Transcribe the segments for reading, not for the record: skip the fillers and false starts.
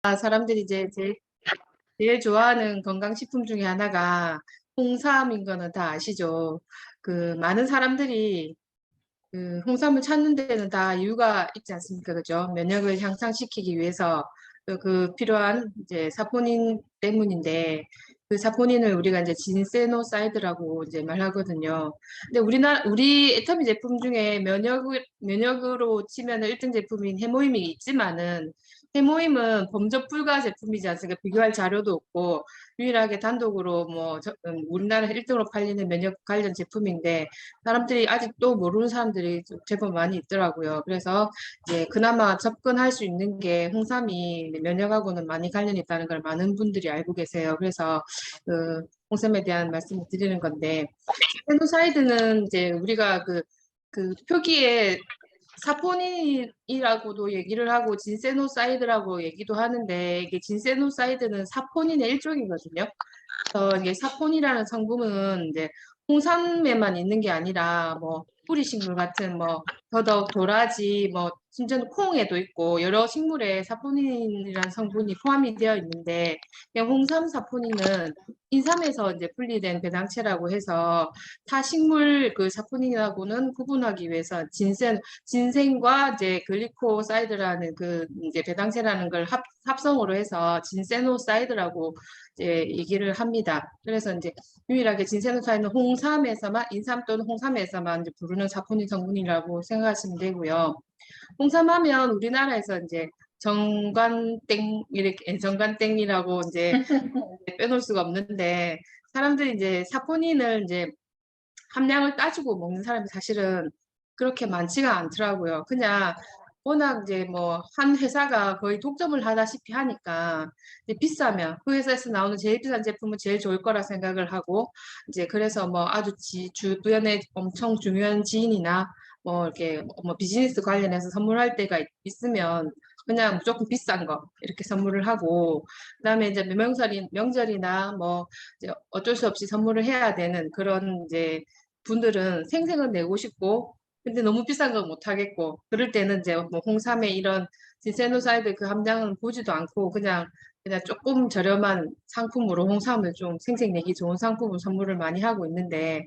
사람들이 이제 제일 좋아하는 건강식품 중에 하나가 홍삼인 거는 다 아시죠? 그 많은 사람들이 그 홍삼을 찾는 데는 다 이유가 있지 않습니까? 그죠? 면역을 향상시키기 위해서 그 필요한 이제 사포닌 때문인데 그 사포닌을 우리가 이제 진세노사이드라고 이제 말하거든요. 근데 우리 애터미 제품 중에 면역으로 치면 1등 제품인 해모임이 있지만은 해모임은 범접 불가 제품이지 않습니까? 비교할 자료도 없고 유일하게 단독으로 우리나라 1등으로 팔리는 면역 관련 제품인데 사람들이 아직도 모르는 사람들이 제법 많이 있더라고요. 그래서 이제 그나마 접근할 수 있는 게 홍삼이 면역하고는 많이 관련이 있다는 걸 많은 분들이 알고 계세요. 그래서 그 홍삼에 대한 말씀을 드리는 건데 페노사이드는 이제 우리가 그 표기에 사포닌이라고도 얘기를 하고 진세노사이드라고 얘기도 하는데 이게 진세노사이드는 사포닌의 일종이거든요. 그래서 이게 사폰이라는 성분은 이제 홍삼에만 있는 게 아니라 뭐 뿌리식물 같은 뭐 더덕, 도라지, 뭐 심지어는 콩에도 있고 여러 식물에 사포닌이라는 성분이 포함이 되어 있는데 그냥 홍삼 사포닌은 인삼에서 이제 분리된 배당체라고 해서 타 식물 그 사포닌하고는 구분하기 위해서 진생과 이제 글리코사이드라는 그 이제 배당체라는 걸 합성으로 해서 진세노사이드라고 이제 얘기를 합니다. 그래서 이제 유일하게 진세노사이드는 홍삼에서만 인삼 또는 홍삼에서만 이제 부르는 사포닌 성분이라고 생각하시면 되고요. 홍삼하면 우리나라에서 이제 정관땡 이렇게 정관땡이라고 이제 빼놓을 수가 없는데 사람들이 이제 사포닌을 이제 함량을 따지고 먹는 사람이 사실은 그렇게 많지가 않더라고요. 그냥 워낙 이제 뭐 한 회사가 거의 독점을 하다시피 하니까 이제 비싸면 그 회사에서 나오는 제일 비싼 제품은 제일 좋을 거라 생각을 하고 이제 그래서 뭐 아주 주변에 엄청 중요한 지인이나 뭐 이렇게 뭐 비즈니스 관련해서 선물할 때가 있으면 그냥 무조건 비싼 거 이렇게 선물을 하고 그다음에 이제 명절이나 뭐 이제 어쩔 수 없이 선물을 해야 되는 그런 이제 분들은 생색은 내고 싶고 근데 너무 비싼 건 못 하겠고 그럴 때는 이제 뭐 홍삼의 이런 진세노사이드 그 함량은 보지도 않고 그냥 조금 저렴한 상품으로 홍삼을 좀 생색내기 좋은 상품을 선물을 많이 하고 있는데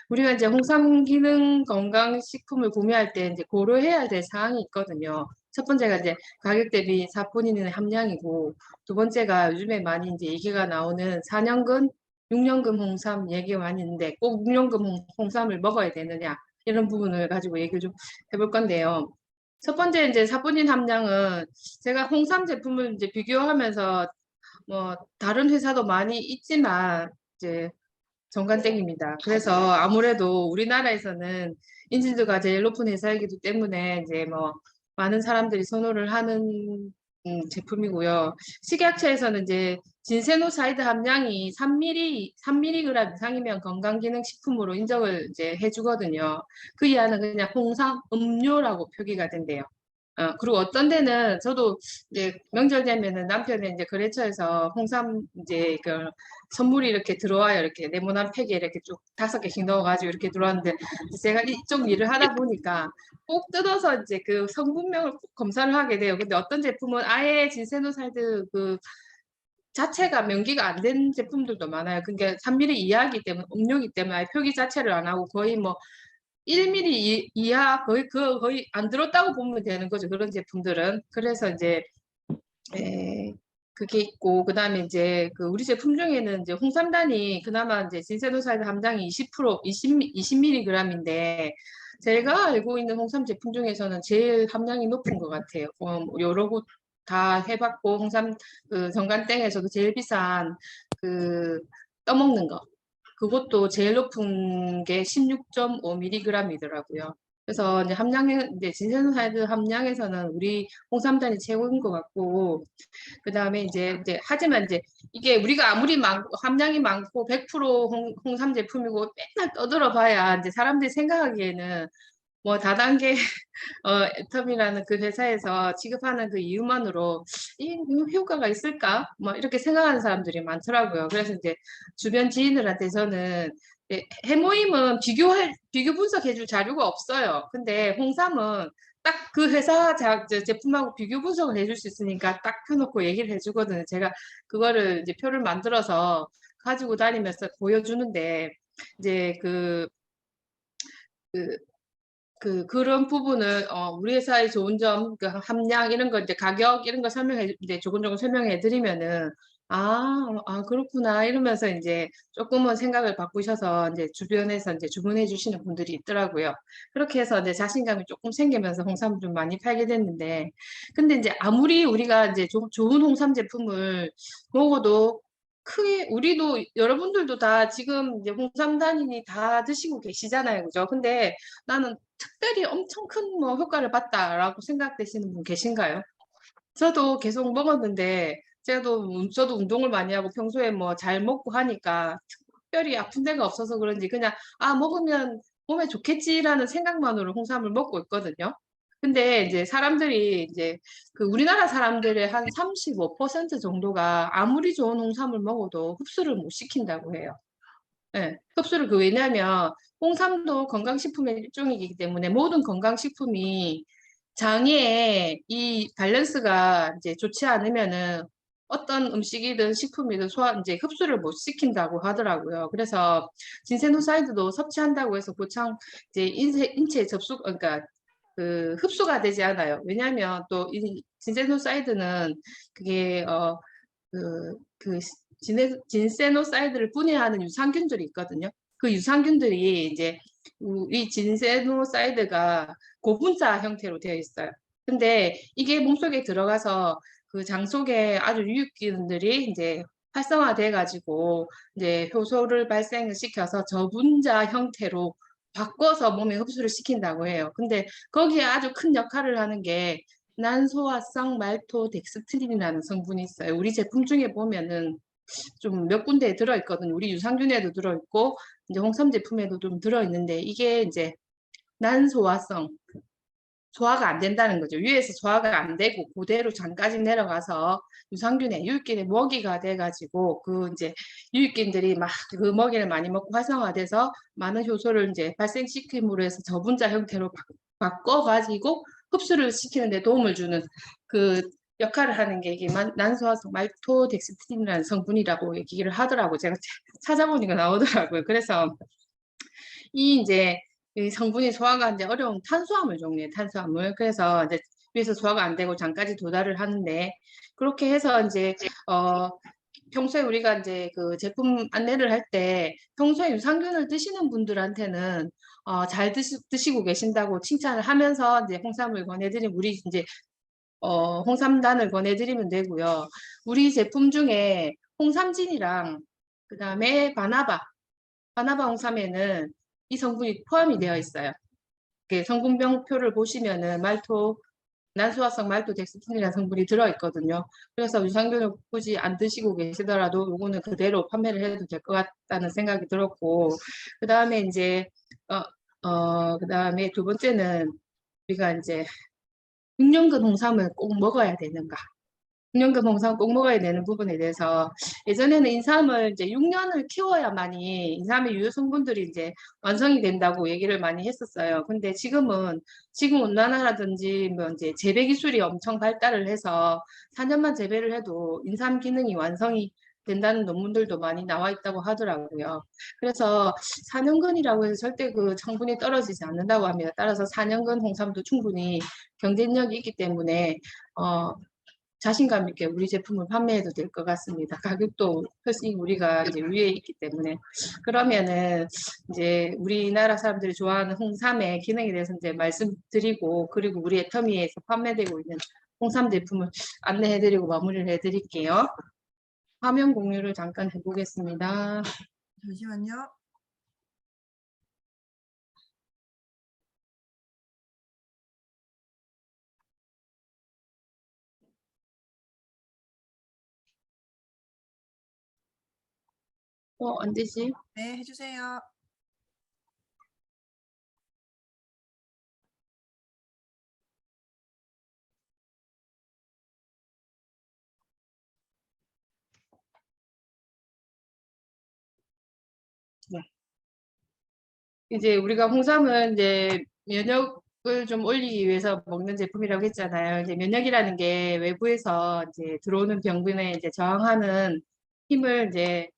우리가 이제 홍삼 기능 건강식품을 구매할 때 이제 고려해야 될 사항이 있거든요. 첫 번째가 이제 가격 대비 사포닌의 함량이고 두 번째가 요즘에 많이 이제 얘기가 나오는 4년근, 6년근 홍삼 얘기가 많이 있는데 꼭 6년근 홍삼을 먹어야 되느냐 이런 부분을 가지고 얘기를 좀 해볼 건데요. 첫 번째 이제 사포닌 함량은 제가 홍삼 제품을 이제 비교하면서 뭐 다른 회사도 많이 있지만 이제 정관땡입니다. 그래서 아무래도 우리나라에서는 인지도가 제일 높은 회사이기 때문에 이제 뭐 많은 사람들이 선호를 하는 제품이고요. 식약처에서는 이제 진세노사이드 함량이 3mg 이상이면 건강기능식품으로 인정을 이제 해주거든요. 그 이하는 그냥 홍삼 음료라고 표기가 된대요. 그리고 어떤 데는 저도 이제 명절 되면은 남편이 이제 거래처에서 홍삼 이제 그 선물이 이렇게 들어와요. 이렇게 네모난 팩에 이렇게 쭉 5개씩 넣어가지고 이렇게 들어왔는데 제가 이쪽 일을 하다 보니까 꼭 뜯어서 이제 그 성분명을 꼭 검사를 하게 돼요. 근데 어떤 제품은 아예 진세노사이드 그 자체가 명기가 안 된 제품들도 많아요. 그러니까 3ml 이하이기 때문에 음료이기 때문에 아예 표기 자체를 안 하고 거의 뭐 1mm 이하 거의 안 들었다고 보면 되는 거죠. 그런 제품들은. 그래서 이제 에, 그게 있고 그다음에 이제 그 우리 제품 중에는 이제 홍삼단이 그나마 이제 진세노사이드 함량이 20mg인데 제가 알고 있는 홍삼 제품 중에서는 제일 함량이 높은 것 같아요. 여러 곳 다 해봤고 홍삼 그 정관땡에서도 제일 비싼 그 떠먹는 거 그것도 제일 높은 게 16.5mg이더라고요. 그래서 이제 이제 진세노사이드 함량에서는 우리 홍삼단이 최고인 것 같고, 그 다음에 이제 하지만 이제 이게 우리가 아무리 함량이 많고 100% 홍삼 제품이고 맨날 떠들어 봐야 이제 사람들이 생각하기에는 뭐 다단계 애텀이라는 그 회사에서 지급하는 그 이유만으로 이 효과가 있을까? 뭐 이렇게 생각하는 사람들이 많더라고요. 그래서 이제 주변 지인들한테서는 해모임은 비교 분석해줄 자료가 없어요. 근데 홍삼은 딱 그 회사 제품하고 비교 분석을 해줄 수 있으니까 딱 펴놓고 얘기를 해주거든요. 제가 그거를 이제 표를 만들어서 가지고 다니면서 보여주는데 이제 그, 그런 부분을 우리 회사의 좋은 점, 그 함량 이런 거 이제 가격 이런 거 설명해 이제 조금조금 설명해 드리면은 그렇구나 이러면서 이제 조금은 생각을 바꾸셔서 이제 주변에서 이제 주문해 주시는 분들이 있더라고요. 그렇게 해서 이제 자신감이 조금 생기면서 홍삼을 좀 많이 팔게 됐는데, 근데 이제 아무리 우리가 이제 좋은 홍삼 제품을 먹어도 크게 우리도 여러분들도 다 지금 이제 홍삼 단인이 다 드시고 계시잖아요, 그죠? 근데 나는 특별히 엄청 큰 뭐 효과를 봤다라고 생각되시는 분 계신가요? 저도 계속 먹었는데 저도 운동을 많이 하고 평소에 뭐 잘 먹고 하니까 특별히 아픈 데가 없어서 그런지 그냥 먹으면 몸에 좋겠지라는 생각만으로 홍삼을 먹고 있거든요. 근데 이제 사람들이 이제 그 우리나라 사람들의 한 35% 정도가 아무리 좋은 홍삼을 먹어도 흡수를 못 시킨다고 해요. 네, 흡수를 왜냐하면 홍삼도 건강식품의 일종이기 때문에 모든 건강식품이 장에 이 밸런스가 이제 좋지 않으면은 어떤 음식이든 식품이든 이제 흡수를 못 시킨다고 하더라고요. 그래서 진세노사이드도 섭취한다고 해서 고창 이제 인체에 그러니까 그 흡수가 되지 않아요. 왜냐하면 또 이 진세노사이드는 그게 그 진세노사이드를 분해하는 유산균들이 있거든요. 그 유산균들이 이제 이 진세노사이드가 고분자 형태로 되어 있어요. 근데 이게 몸속에 들어가서 그 장 속에 아주 유익균들이 이제 활성화돼 가지고 이제 효소를 발생을 시켜서 저분자 형태로 바꿔서 몸에 흡수를 시킨다고 해요. 근데 거기에 아주 큰 역할을 하는 게 난소화성 말토덱스트린이라는 성분이 있어요. 우리 제품 중에 보면은 좀 몇 군데에 들어있거든요. 우리 유산균에도 들어있고 이제 홍삼 제품에도 좀 들어있는데 이게 이제 난소화성 소화가 안 된다는 거죠. 위에서 소화가 안 되고 그대로 장까지 내려가서 유산균의 유익균의 먹이가 돼가지고 그 이제 유익균들이 막 그 먹이를 많이 먹고 활성화돼서 많은 효소를 이제 발생시킴으로 해서 저분자 형태로 바꿔가지고 흡수를 시키는 데 도움을 주는 그 역할을 하는 게 이게 난소화성 말토덱스트린이라는 성분이라고 얘기를 하더라고요. 제가 찾아보니까 나오더라고요. 그래서 이 이제 이 성분이 소화가 이제 어려운 탄수화물 종류의 탄수화물. 그래서 이제 위에서 소화가 안 되고 장까지 도달을 하는데 그렇게 해서 이제 평소에 우리가 이제 그 제품 안내를 할 때 평소에 유산균을 드시는 분들한테는 잘 드시고 계신다고 칭찬을 하면서 이제 홍삼을 권해드리면 우리 이제 홍삼단을 권해드리면 되고요. 우리 제품 중에 홍삼진이랑 그다음에 바나바 홍삼에는 이 성분이 포함이 되어 있어요. 성분명표를 보시면은 난소화성 말토덱스틴이라는 성분이 들어있거든요. 그래서 유산균을 굳이 안 드시고 계시더라도 요거는 그대로 판매를 해도 될 것 같다는 생각이 들었고, 그 다음에 이제, 그 다음에 두 번째는 우리가 이제 6년근 홍삼을 꼭 먹어야 되는가. 6년간 홍삼 꼭 먹어야 되는 부분에 대해서 예전에는 인삼을 이제 6년을 키워야만이 인삼의 유효 성분들이 이제 완성이 된다고 얘기를 많이 했었어요. 근데 지금 온난화라든지 뭐 이제 재배 기술이 엄청 발달을 해서 4년만 재배를 해도 인삼 기능이 완성이 된다는 논문들도 많이 나와 있다고 하더라고요. 그래서 4년근이라고 해서 절대 그 성분이 떨어지지 않는다고 합니다. 따라서 4년근 홍삼도 충분히 경쟁력이 있기 때문에 자신감 있게 우리 제품을 판매해도 될 것 같습니다. 가격도 훨씬 우리가 이제 위에 있기 때문에. 그러면은 이제 우리나라 사람들이 좋아하는 홍삼의 기능에 대해서 이제 말씀드리고, 그리고 우리 애터미에서 판매되고 있는 홍삼 제품을 안내해드리고 마무리를 해드릴게요. 화면 공유를 잠깐 해보겠습니다. 잠시만요. 안 되지? 네, 해주세요. 네. 이제 우리가 홍삼은 이제 면역 면역을 좀 올리기 위해서 먹는 제품이라고 했잖아요. 이제 면역이라는 게 외부에서 이제 들어오는 병균에 이제 저항하는 힘을 이제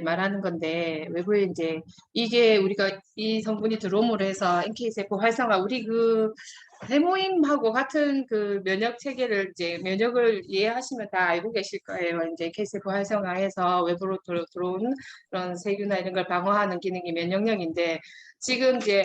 말하는 건데, 외부에 이제 이게 우리가 이 성분이 들어옴으로 해서 NK 세포 활성화, 우리 그 해모임하고 같은 그 면역 체계를 이제 면역을 이해하시면 다 알고 계실 거예요. 이제 NK 세포 활성화해서 외부로 들어오는 그런 세균이나 이런 걸 방어하는 기능이 면역력인데, 지금 이제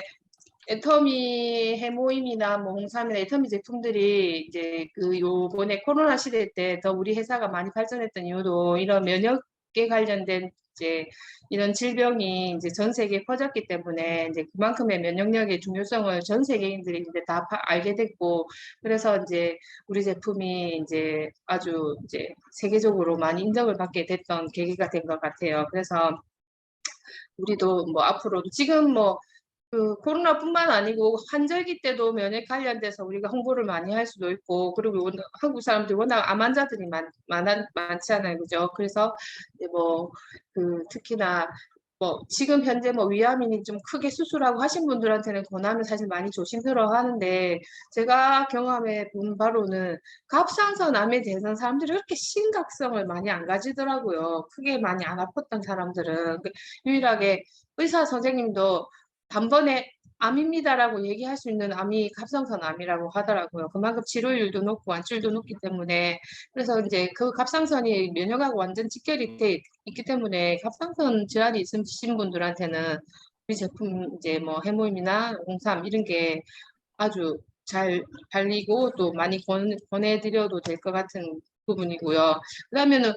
애터미 해모임이나 뭐 홍삼이나 애터미 제품들이 이제 그 요번에 코로나 시대 때 더 우리 회사가 많이 발전했던 이유도 이런 면역에 관련된 이제 이런 질병이 이제 전 세계에 퍼졌기 때문에 이제 그만큼의 면역력의 중요성을 전 세계인들이 이제 다 알게 됐고, 그래서 이제 우리 제품이 이제 아주 이제 세계적으로 많이 인정을 받게 됐던 계기가 된 것 같아요. 그래서 우리도 뭐 앞으로도 지금 뭐 그 코로나뿐만 아니고 환절기 때도 면역 관련돼서 우리가 홍보를 많이 할 수도 있고, 그리고 한국 사람들이 워낙 암 환자들이 많잖아요, 그죠? 그래서 이제 뭐 그 특히나 뭐 지금 현재 뭐 위암이니 좀 크게 수술하고 하신 분들한테는 권하면 사실 많이 조심스러워 하는데, 제가 경험해 본 바로는 갑상선 암에 대해서는 사람들이 그렇게 심각성을 많이 안 가지더라고요. 크게 많이 안 아팠던 사람들은. 유일하게 의사 선생님도 단번에 암입니다라고 얘기할 수 있는 암이 갑상선 암이라고 하더라고요. 그만큼 치료율도 높고 완치율도 높기 때문에. 그래서 이제 그 갑상선이 면역하고 완전 직결이 돼 있기 때문에 갑상선 질환이 있으신 분들한테는 우리 제품 이제 뭐 해모임이나 홍삼 이런 게 아주 잘 발리고 또 많이 권해드려도 될 것 같은 부분이고요. 그러면은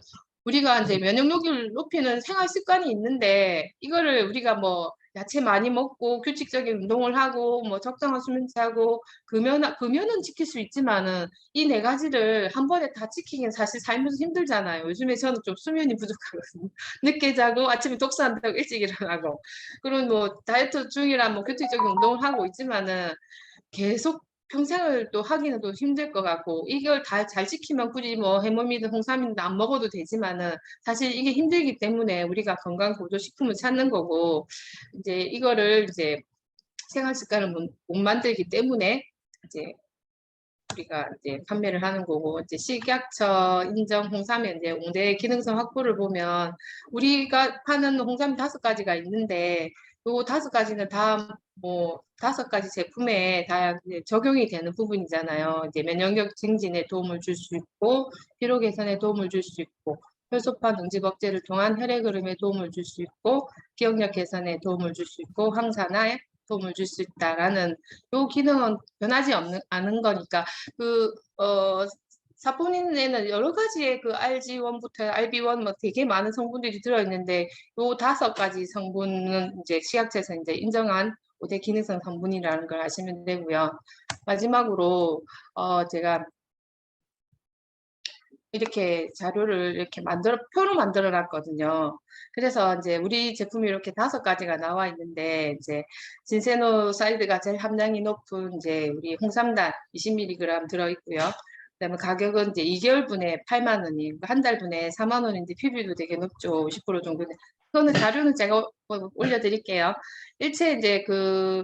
우리가 이제 면역력을 높이는 생활 습관이 있는데, 이거를 우리가 뭐 야채 많이 먹고 규칙적인 운동을 하고 뭐 적당한 수면 취하고 금연은 지킬 수 있지만은 이 네 가지를 한 번에 다 지키긴 사실 살면서 힘들잖아요. 요즘에 저는 좀 수면이 부족하거든요. 늦게 자고 아침에 독서한다고 일찍 일어나고, 그리고 뭐 다이어트 중이라 뭐 규칙적인 운동을 하고 있지만은 계속 평생을 또 하기는 또 힘들 것 같고, 이걸 다 잘 지키면 굳이 뭐 해모미든 홍삼이든 안 먹어도 되지만은 사실 이게 힘들기 때문에 우리가 건강 보조 식품을 찾는 거고, 이제 이거를 이제 생활 습관을 못 만들기 때문에 이제 우리가 이제 판매를 하는 거고, 이제 식약처 인정 홍삼의 이제 옹대 기능성 확보를 보면 우리가 파는 홍삼이 5가지가 있는데, 요 5가지는 다 뭐 5가지 제품에 다 이제 적용이 되는 부분이잖아요. 이제 면역력 증진에 도움을 줄 수 있고, 피로 개선에 도움을 줄 수 있고, 혈소판 응집 억제를 통한 혈액 흐름에 도움을 줄 수 있고, 기억력 개선에 도움을 줄 수 있고, 항산화에 도움을 줄 수 있다라는 요 기능은 변하지 않은 거니까, 그, 사포닌에는 여러 가지의 그 RG1부터 RB1 뭐 되게 많은 성분들이 들어있는데, 요 5가지 성분은 이제 식약처에서 이제 인정한 5대 기능성 성분이라는 걸 아시면 되고요. 마지막으로, 제가 이렇게 자료를 이렇게 표로 만들어 놨거든요. 그래서 이제 우리 제품이 이렇게 5가지가 나와 있는데, 이제 진세노사이드가 제일 함량이 높은 이제 우리 홍삼단 20mg 들어있고요. 그다음에 가격은 이제 2개월분에 8만 원이, 한 달분에 4만 원인데 PB도 되게 높죠. 50% 정도. 그거는 자료는 제가 올려드릴게요. 일체 이제 그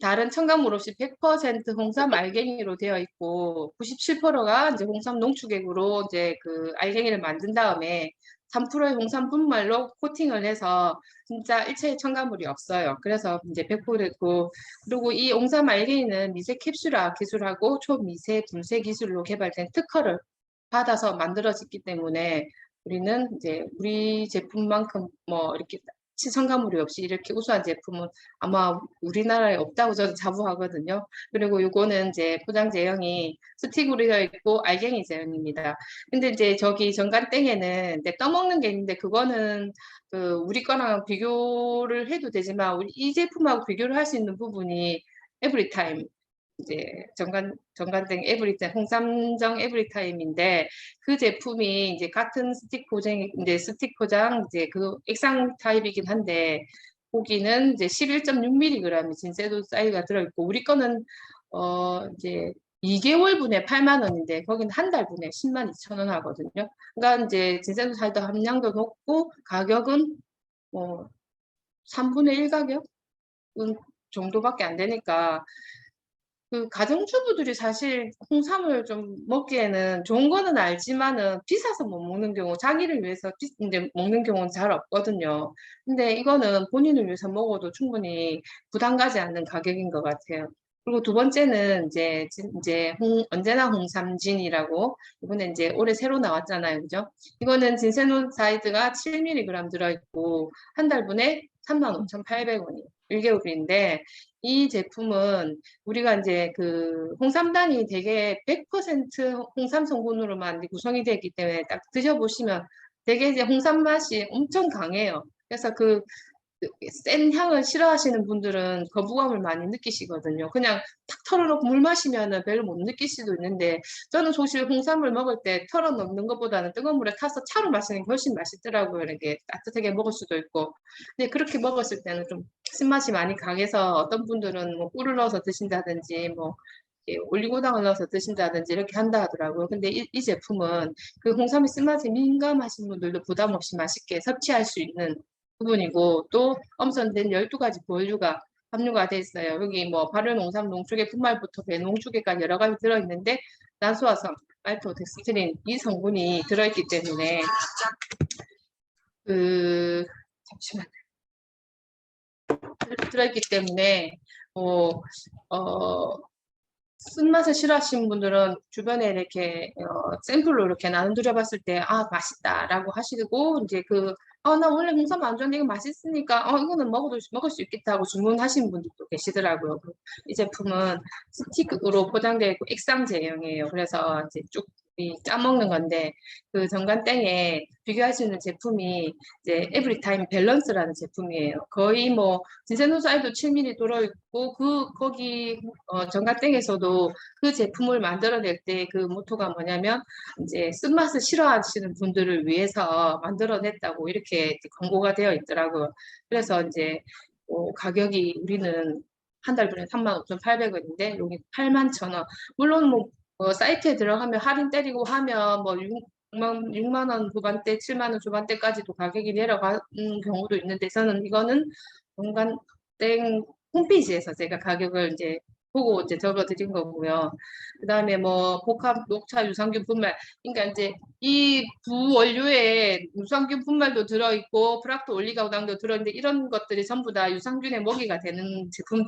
다른 첨가물 없이 100% 홍삼 알갱이로 되어 있고, 97%가 이제 홍삼 농축액으로 이제 그 알갱이를 만든 다음에 3%의 홍삼 분말로 코팅을 해서 진짜 일체의 첨가물이 없어요. 그래서 이제 100%고, 그리고 이 홍삼 알갱이는 미세 캡슐화 기술하고 초미세 불세 기술로 개발된 특허를 받아서 만들어졌기 때문에 우리는 이제 우리 제품만큼 뭐 이렇게 첨가물이 없이 이렇게 우수한 제품은 아마 우리나라에 없다고 저도 자부하거든요. 그리고 요거는 이제 포장 제형이 스틱으로 되어 있고 알갱이 제형입니다. 근데 이제 저기 정간땡에는 이제 떠먹는 게 있는데, 그거는 그 우리 거랑 비교를 해도 되지만 우리 이 제품하고 비교를 할 수 있는 부분이 에브리타임, 이제 정관등 에브리타임, 홍삼정 에브리타임인데, 그 제품이 이제 같은 스틱 포장, 이제 스틱 포장, 이제 그 액상 타입이긴 한데, 고기는 이제 11.6mg이 진세도 사이즈가 들어있고, 우리 거는, 이제 2개월분에 8만 원인데, 거기는 한 달분에 10만 2천 원 하거든요. 그러니까 이제 진세도 사이드 함량도 높고, 가격은 뭐 3분의 1 가격? 정도밖에 안 되니까, 그 가정주부들이 사실 홍삼을 좀 먹기에는 좋은 거는 알지만은 비싸서 못 먹는 경우, 자기를 위해서 이제 먹는 경우는 잘 없거든요. 근데 이거는 본인을 위해서 먹어도 충분히 부담 가지 않는 가격인 것 같아요. 그리고 두 번째는 이제 언제나 홍삼진이라고 이번에 이제 올해 새로 나왔잖아요. 그죠? 이거는 진세노사이드가 7mg 들어있고 한 달분에 35,800원이에요. 1개월인데 이 제품은 우리가 이제 그 홍삼단이 되게 100% 홍삼 성분으로만 구성이 되기 때문에 딱 드셔보시면 되게 이제 홍삼 맛이 엄청 강해요. 그래서 센 향을 싫어하시는 분들은 거부감을 많이 느끼시거든요. 그냥 탁 털어놓고 물 마시면은 별로 못 느낄 수도 있는데 저는 사실 홍삼을 먹을 때 털어 넣는 것보다는 뜨거운 물에 타서 차로 마시는 게 훨씬 맛있더라고요. 이렇게 따뜻하게 먹을 수도 있고. 근데 그렇게 먹었을 때는 좀 신맛이 많이 강해서 어떤 분들은 뭐 꿀을 넣어서 드신다든지 뭐 이렇게 올리고당을 넣어서 드신다든지 이렇게 한다 하더라고요. 근데 이 제품은 그 홍삼의 쓴맛에 민감하신 분들도 부담 없이 맛있게 섭취할 수 있는 부분이고 또 엄선된 12가지 보유가 함유가 돼 있어요. 여기 뭐 발효 농산 농축액 분말부터 배농축액까지 여러 가지 들어있는데 난소화성, 말토덱스트린 이 성분이 들어있기 때문에 그 잠시만 들어있기 때문에 어, 어, 쓴맛을 싫어하시는 분들은 주변에 이렇게 샘플로 이렇게 나눠드려 봤을 때 아 맛있다라고 하시고 이제 나 원래 홍삼 안 좋아하는데 이거 맛있으니까 이거는 먹을 수 있겠다 하고 주문하시는 분들도 계시더라고요. 이 제품은 스틱으로 포장되어 있고 액상 제형이에요. 그래서 이제 쭉 짜먹는 건데 그 정관땡에 비교할 수 있는 제품이 이제 에브리타임 밸런스라는 제품이에요. 거의 뭐 진세노사이드 7ml 들어있고 거기 정관땡에서도 그 제품을 만들어낼 때 그 모토가 뭐냐면 이제 쓴맛을 싫어하시는 분들을 위해서 만들어냈다고 이렇게 광고가 되어 있더라고요. 그래서 이제 가격이 우리는 한 달분에 35,800원인데 여기 81,000원. 물론 사이트에 들어가면 할인 때리고 하면 뭐 6만 원 후반대, 7만 원 초반대까지도 가격이 내려가는 경우도 있는데 저는 이거는 정관땡 홈페이지에서 제가 가격을 이제 보고 이제 적어드린 거고요. 그다음에 뭐 복합 녹차 유산균 분말, 그러니까 이제 이 부원료에 유산균 분말도 들어있고 프락토 올리고당도 들어있는데 이런 것들이 전부 다 유산균의 먹이가 되는 제품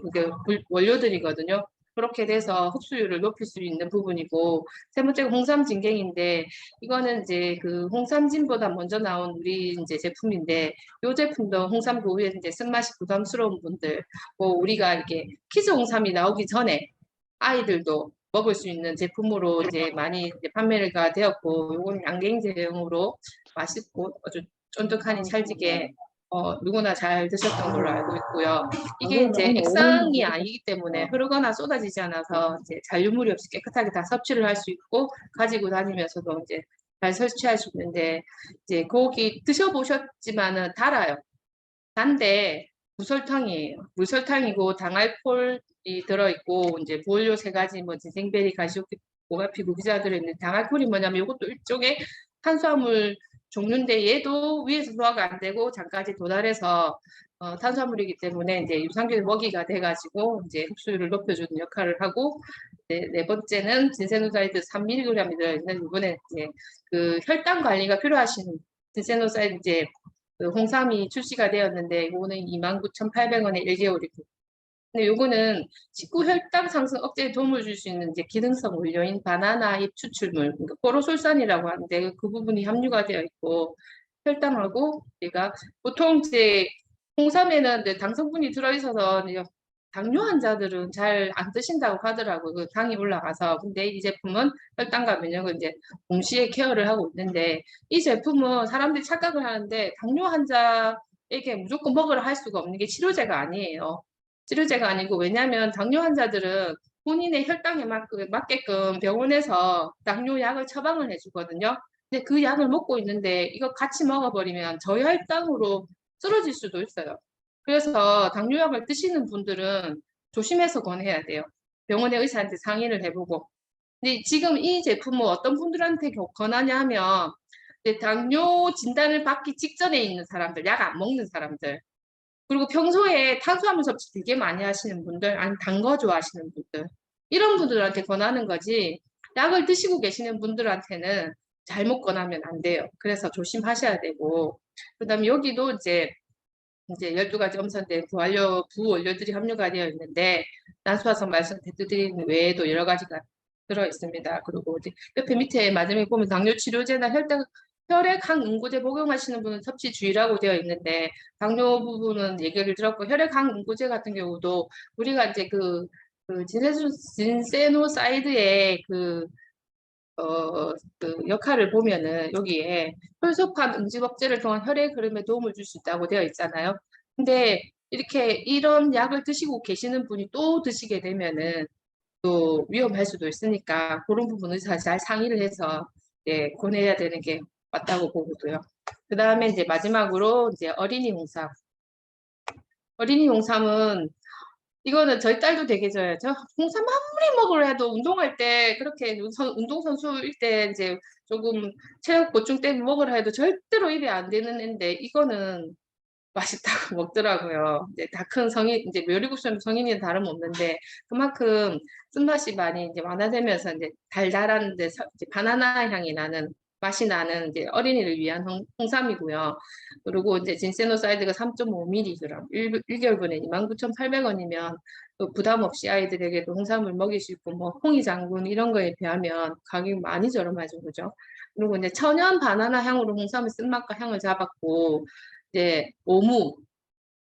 원료들이거든요. 그렇게 돼서 흡수율을 높일 수 있는 부분이고 세 번째가 홍삼 진갱인데 이거는 이제 그 홍삼진보다 먼저 나온 우리 이제 제품인데 이 제품도 홍삼 도후에 이제 쓴맛이 부담스러운 분들 뭐 우리가 이렇게 키즈 홍삼이 나오기 전에 아이들도 먹을 수 있는 제품으로 이제 많이 이제 판매가 되었고 요건 양갱 제형으로 맛있고 아주 쫀득하니 찰지게 누구나 잘 드셨던 걸로 알고 있고요. 이게 이제 액상이 아니기 때문에 흐르거나 쏟아지지 않아서 이제 잔류물이 없이 깨끗하게 다 섭취를 할 수 있고 가지고 다니면서도 이제 잘 섭취할 수 있는데 이제 거기 드셔보셨지만은 달아요. 단데 무설탕이에요. 무설탕이고 당알콜이 들어있고 이제 보온료 세 가지 뭐 진생베리, 가시오피, 오가피, 구기자 들어있는 당알콜이 뭐냐면 이것도 일종의 탄수화물 종류인데 얘도 위에서 소화가 안 되고 장까지 도달해서 탄수화물이기 때문에 이제 유산균 먹이가 돼가지고 이제 흡수율을 높여주는 역할을 하고 네 번째는 진세노사이드 3mg이 들어있는 이번에 이제 그 혈당 관리가 필요하신 진세노사이드 이제 그 홍삼이 출시가 되었는데 이거는 29,800원에 1개월이고 근데 요거는 식후 혈당 상승 억제에 도움을 줄 수 있는 이제 기능성 원료인 바나나 잎 추출물, 그러니까 포로솔산이라고 하는데 그 부분이 함유가 되어 있고 혈당하고 얘가 보통 이제 홍삼에는 이제 당 성분이 들어있어서 당뇨 환자들은 잘 안 드신다고 하더라고요. 그 당이 올라가서. 근데 이 제품은 혈당과 면역을 이제 동시에 케어를 하고 있는데 이 제품은 사람들이 착각을 하는데 당뇨 환자에게 무조건 먹으라 할 수가 없는 게 치료제가 아니에요. 치료제가 아니고 왜냐하면 당뇨 환자들은 본인의 혈당에 맞게끔 병원에서 당뇨약을 처방을 해주거든요. 근데 그 약을 먹고 있는데 이거 같이 먹어버리면 저혈당으로 쓰러질 수도 있어요. 그래서 당뇨약을 드시는 분들은 조심해서 권해야 돼요. 병원의 의사한테 상의를 해보고. 근데 지금 이 제품은 어떤 분들한테 권하냐 하면 당뇨 진단을 받기 직전에 있는 사람들, 약 안 먹는 사람들, 그리고 평소에 탄수화물 섭취 되게 많이 하시는 분들, 아니 단 거 좋아하시는 분들, 이런 분들한테 권하는 거지 약을 드시고 계시는 분들한테는 잘못 권하면 안 돼요. 그래서 조심하셔야 되고 그다음에 여기도 이제 12가지 엄선된 부원료들이 함유가 되어 있는데 난수화성 말씀드린 외에도 여러 가지가 들어 있습니다. 그리고 이제 옆에 밑에 마지막에 보면 당뇨 치료제나 혈액 항응고제 복용하시는 분은 섭취 주의라고 되어 있는데 당뇨 부분은 얘기를 들었고 혈액 항응고제 같은 경우도 우리가 이제 그 진세노사이드의 그 역할을 보면은 여기에 혈소판 응집 억제를 통한 혈액 흐름에 도움을 줄 수 있다고 되어 있잖아요. 근데 이렇게 이런 약을 드시고 계시는 분이 또 드시게 되면은 또 위험할 수도 있으니까 그런 부분을 잘 상의를 해서 권해야 되는 게 맞다고 보고도요. 그 다음에 이제 마지막으로 이제 어린이 홍삼. 어린이 홍삼은 이거는 저희 딸도 되게 좋아해요. 저 홍삼 아무리 먹으려 해도 운동할 때 그렇게 운동선수일 때 이제 조금 체력 보충 때문에 먹으려 해도 절대로 입에 안 되는 앤데 이거는 맛있다고 먹더라고요. 이제 다 큰 성인, 이제 17살 성인이 다름없는데 그만큼 쓴맛이 많이 이제 완화되면서 이제 달달한 데 이제 바나나 향이 나는 맛이 나는 이제 어린이를 위한 홍삼이고요. 그리고 이제 진세노사이드가 3.5mg, 1개월분에 29,800원이면 부담 없이 아이들에게도 홍삼을 먹일 수 있고 뭐 홍이장군 이런 거에 비하면 가격이 많이 저렴하죠, 그죠? 그리고 이제 천연 바나나 향으로 홍삼의 쓴맛과 향을 잡았고 이제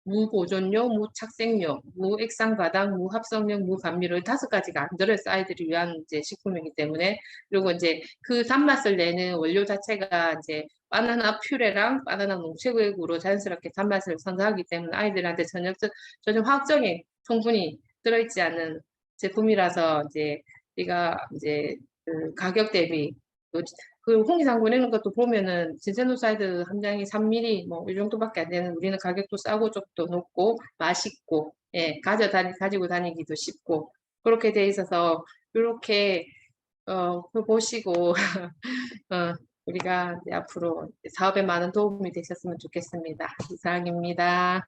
무보존료, 무착색료, 무액상과당, 무합성력, 무감미료 5가지가 안 들어있어 아이들을 위한 이제 식품이기 때문에 그리고 이제 그 단맛을 내는 원료 자체가 이제 바나나 퓨레랑 바나나 농축액으로 자연스럽게 단맛을 선사하기 때문에 아이들한테 전혀 화학적인 성분이 들어있지 않은 제품이라서 이제 우리가 이제 그 가격 대비 그 홍기장군 이런 것도 보면은 진세노사이드 함량이 3ml 뭐 이 정도밖에 안 되는 우리는 가격도 싸고 쪽도 높고 맛있고 가지고 다니기도 쉽고 그렇게 돼 있어서 이렇게 그거 보시고 우리가 이제 앞으로 사업에 많은 도움이 되셨으면 좋겠습니다. 이상입니다.